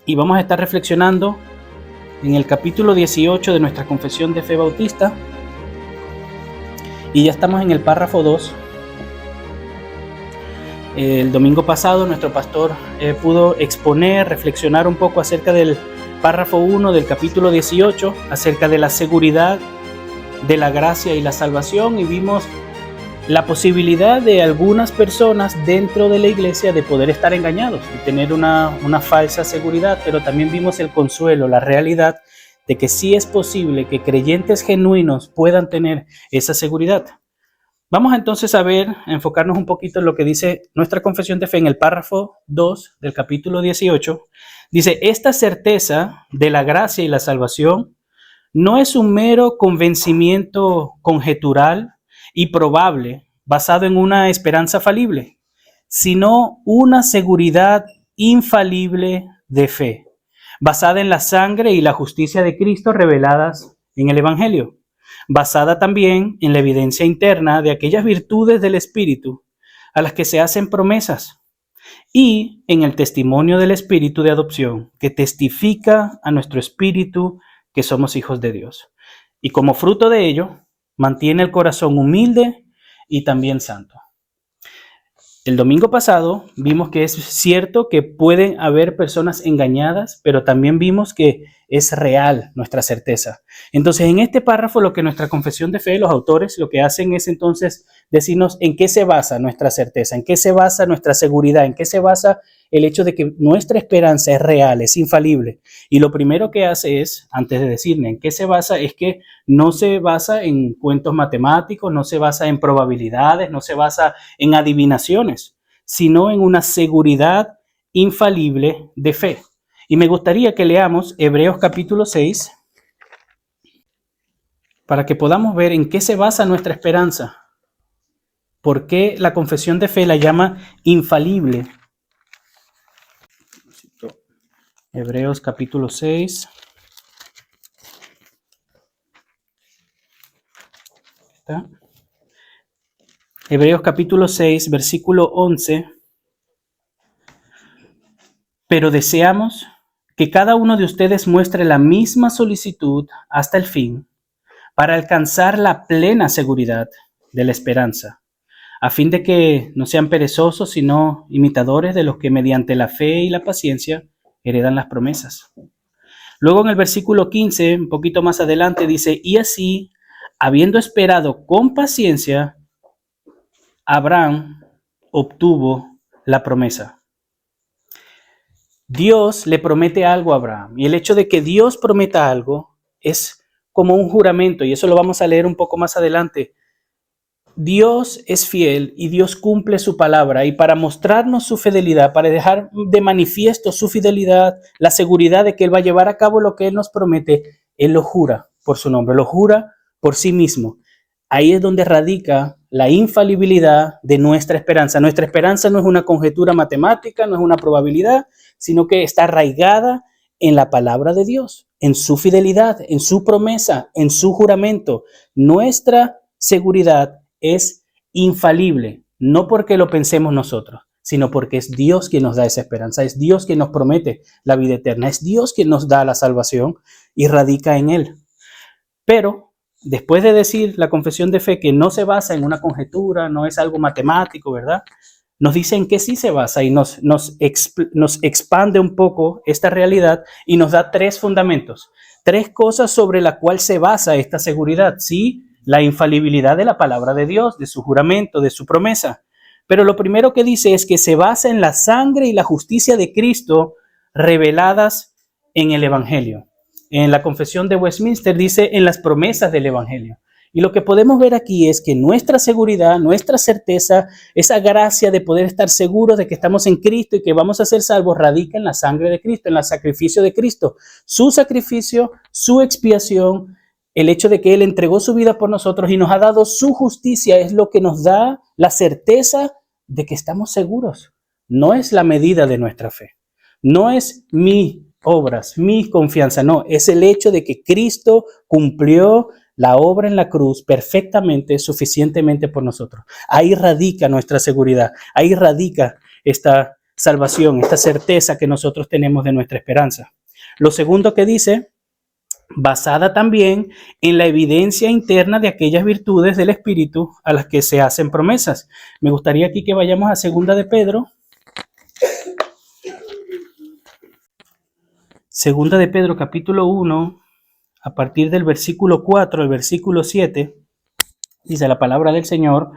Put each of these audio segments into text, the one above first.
y vamos a estar reflexionando en el capítulo 18 de nuestra Confesión de Fe Bautista, y ya estamos en el párrafo 2. El domingo pasado nuestro pastor pudo exponer, reflexionar un poco acerca del párrafo 1 del capítulo 18, acerca de la seguridad de la gracia y la salvación, y vimos la posibilidad de algunas personas dentro de la iglesia de poder estar engañados y tener una falsa seguridad, pero también vimos el consuelo, la realidad de que sí es posible que creyentes genuinos puedan tener esa seguridad. Vamos entonces a enfocarnos un poquito en lo que dice nuestra confesión de fe en el párrafo 2 del capítulo 18. Dice: esta certeza de la gracia y la salvación no es un mero convencimiento conjetural y probable basado en una esperanza falible, sino una seguridad infalible de fe, basada en la sangre y la justicia de Cristo reveladas en el Evangelio, basada también en la evidencia interna de aquellas virtudes del Espíritu a las que se hacen promesas, y en el testimonio del Espíritu de adopción, que testifica a nuestro espíritu que somos hijos de Dios. Y como fruto de ello, mantiene el corazón humilde y también santo. El domingo pasado vimos que es cierto que pueden haber personas engañadas, pero también vimos que es real nuestra certeza. Entonces, en este párrafo, lo que nuestra confesión de fe, los autores, lo que hacen es entonces decirnos en qué se basa nuestra certeza, en qué se basa nuestra seguridad, en qué se basa el hecho de que nuestra esperanza es real, es infalible. Y lo primero que hace es, antes de decirle en qué se basa, es que no se basa en cuentos matemáticos, no se basa en probabilidades, no se basa en adivinaciones, sino en una seguridad infalible de fe. Y me gustaría que leamos Hebreos capítulo 6 para que podamos ver en qué se basa nuestra esperanza. ¿Por qué la confesión de fe la llama infalible? Hebreos capítulo 6. ¿Está? Hebreos capítulo 6, versículo 11. Pero deseamos que cada uno de ustedes muestre la misma solicitud hasta el fin, para alcanzar la plena seguridad de la esperanza, a fin de que no sean perezosos, sino imitadores de los que mediante la fe y la paciencia heredan las promesas. Luego en el versículo 15, un poquito más adelante, dice: y así, habiendo esperado con paciencia, Abraham obtuvo la promesa. Dios le promete algo a Abraham, y el hecho de que Dios prometa algo es como un juramento, y eso lo vamos a leer un poco más adelante. Dios es fiel y Dios cumple su palabra, y para mostrarnos su fidelidad, para dejar de manifiesto su fidelidad, la seguridad de que Él va a llevar a cabo lo que Él nos promete, Él lo jura por su nombre, lo jura por sí mismo. Ahí es donde radica la infalibilidad de nuestra esperanza. Nuestra esperanza no es una conjetura matemática, no es una probabilidad, sino que está arraigada en la palabra de Dios, en su fidelidad, en su promesa, en su juramento. Nuestra seguridad es infalible, no porque lo pensemos nosotros, sino porque es Dios quien nos da esa esperanza, es Dios quien nos promete la vida eterna, es Dios quien nos da la salvación y radica en Él. Pero después de decir la confesión de fe que no se basa en una conjetura, no es algo matemático, ¿verdad? Nos dice en qué sí se basa y nos expande un poco esta realidad y nos da tres fundamentos, tres cosas sobre las cuales se basa esta seguridad. Sí, la infalibilidad de la palabra de Dios, de su juramento, de su promesa. Pero lo primero que dice es que se basa en la sangre y la justicia de Cristo reveladas en el Evangelio. En la confesión de Westminster dice en las promesas del Evangelio. Y lo que podemos ver aquí es que nuestra seguridad, nuestra certeza, esa gracia de poder estar seguros de que estamos en Cristo y que vamos a ser salvos, radica en la sangre de Cristo, en el sacrificio de Cristo. Su sacrificio, su expiación, el hecho de que Él entregó su vida por nosotros y nos ha dado su justicia es lo que nos da la certeza de que estamos seguros. No es la medida de nuestra fe. No es mis obras, mi confianza. No, es el hecho de que Cristo cumplió la obra en la cruz perfectamente, suficientemente por nosotros. Ahí radica nuestra seguridad. Ahí radica esta salvación, esta certeza que nosotros tenemos de nuestra esperanza. Lo segundo que dice, basada también en la evidencia interna de aquellas virtudes del Espíritu a las que se hacen promesas. Me gustaría aquí que vayamos a 2 de Pedro. 2 de Pedro, capítulo 1, a partir del versículo 4 al versículo 7, dice la palabra del Señor,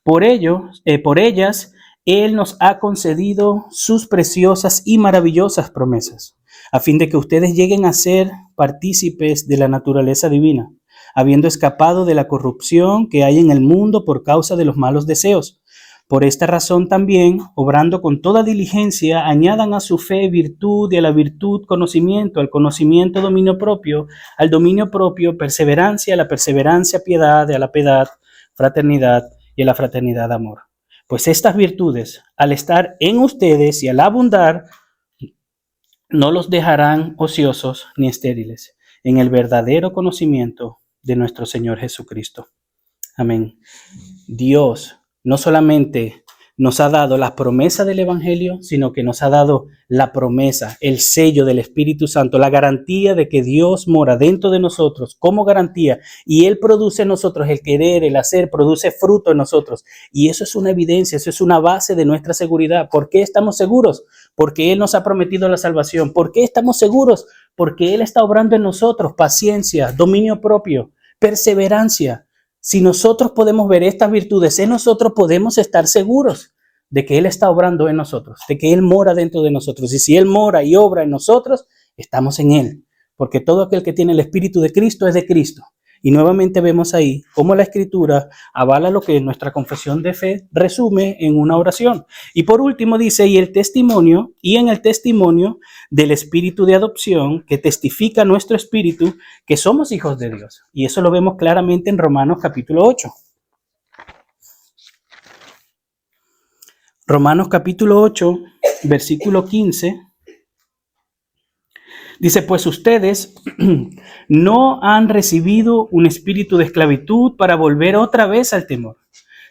por ellas Él nos ha concedido sus preciosas y maravillosas promesas, a fin de que ustedes lleguen a ser partícipes de la naturaleza divina, habiendo escapado de la corrupción que hay en el mundo por causa de los malos deseos. Por esta razón también, obrando con toda diligencia, añadan a su fe virtud, y a la virtud conocimiento, al conocimiento dominio propio, al dominio propio perseverancia, a la perseverancia piedad, y a la piedad fraternidad, y a la fraternidad amor. Pues estas virtudes, al estar en ustedes y al abundar, no los dejarán ociosos ni estériles en el verdadero conocimiento de nuestro Señor Jesucristo. Amén. Dios no solamente nos ha dado la promesa del Evangelio, sino que nos ha dado la promesa, el sello del Espíritu Santo, la garantía de que Dios mora dentro de nosotros como garantía, y Él produce en nosotros el querer, el hacer, produce fruto en nosotros. Y eso es una evidencia, eso es una base de nuestra seguridad. ¿Por qué estamos seguros? Porque Él nos ha prometido la salvación. ¿Por qué estamos seguros? Porque Él está obrando en nosotros paciencia, dominio propio, perseverancia. Si nosotros podemos ver estas virtudes en nosotros, podemos estar seguros de que Él está obrando en nosotros, de que Él mora dentro de nosotros. Y si Él mora y obra en nosotros, estamos en Él. Porque todo aquel que tiene el Espíritu de Cristo es de Cristo. Y nuevamente vemos ahí cómo la Escritura avala lo que nuestra confesión de fe resume en una oración. Y por último dice, y en el testimonio del Espíritu de adopción que testifica nuestro espíritu que somos hijos de Dios. Y eso lo vemos claramente en Romanos capítulo 8. Romanos capítulo 8, versículo 15. Dice, pues ustedes no han recibido un espíritu de esclavitud para volver otra vez al temor,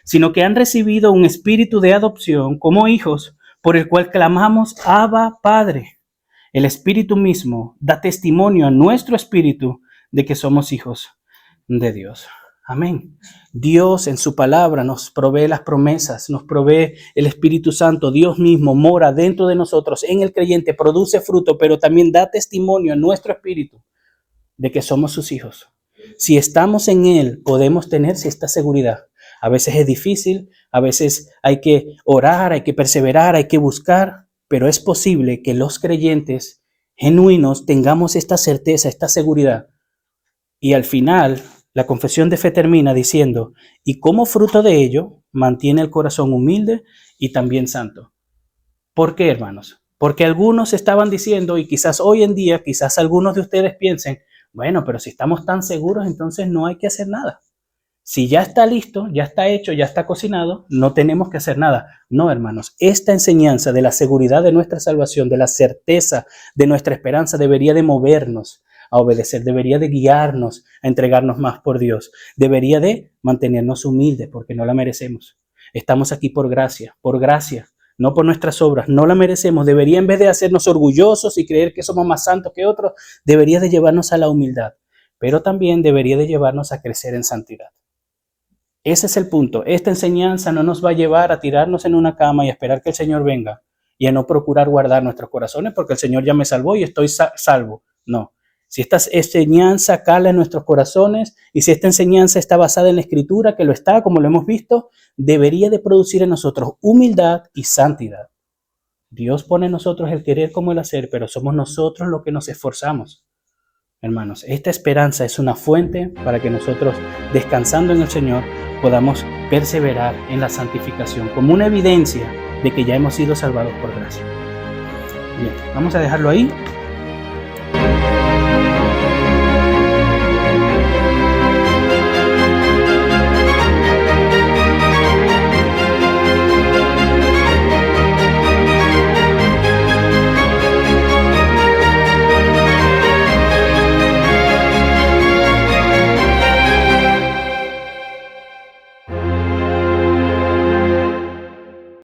sino que han recibido un espíritu de adopción como hijos, por el cual clamamos, Abba, Padre. El Espíritu mismo da testimonio a nuestro espíritu de que somos hijos de Dios. Amén. Dios en su palabra nos provee las promesas, nos provee el Espíritu Santo. Dios mismo mora dentro de nosotros, en el creyente, produce fruto, pero también da testimonio a nuestro espíritu de que somos sus hijos. Si estamos en Él, podemos tener esta seguridad. A veces es difícil, a veces hay que orar, hay que perseverar, hay que buscar, pero es posible que los creyentes genuinos tengamos esta certeza, esta seguridad. Y al final, la confesión de fe termina diciendo, y como fruto de ello, mantiene el corazón humilde y también santo. ¿Por qué, hermanos? Porque algunos estaban diciendo, y quizás hoy en día, quizás algunos de ustedes piensen, bueno, pero si estamos tan seguros, entonces no hay que hacer nada. Si ya está listo, ya está hecho, ya está cocinado, no tenemos que hacer nada. No, hermanos, esta enseñanza de la seguridad de nuestra salvación, de la certeza de nuestra esperanza, debería de movernos a obedecer, debería de guiarnos a entregarnos más por Dios, debería de mantenernos humildes porque no la merecemos. Estamos aquí por gracia, no por nuestras obras, no la merecemos. Debería, en vez de hacernos orgullosos y creer que somos más santos que otros, debería de llevarnos a la humildad, pero también debería de llevarnos a crecer en santidad. Ese es el punto. Esta enseñanza no nos va a llevar a tirarnos en una cama y a esperar que el Señor venga y a no procurar guardar nuestros corazones porque el Señor ya me salvó y estoy salvo. No. Si esta enseñanza cala en nuestros corazones y si esta enseñanza está basada en la Escritura, que lo está, como lo hemos visto, debería de producir en nosotros humildad y santidad. Dios pone en nosotros el querer como el hacer, pero somos nosotros los que nos esforzamos. Hermanos, esta esperanza es una fuente para que nosotros, descansando en el Señor, podamos perseverar en la santificación como una evidencia de que ya hemos sido salvados por gracia. Bien, vamos a dejarlo ahí.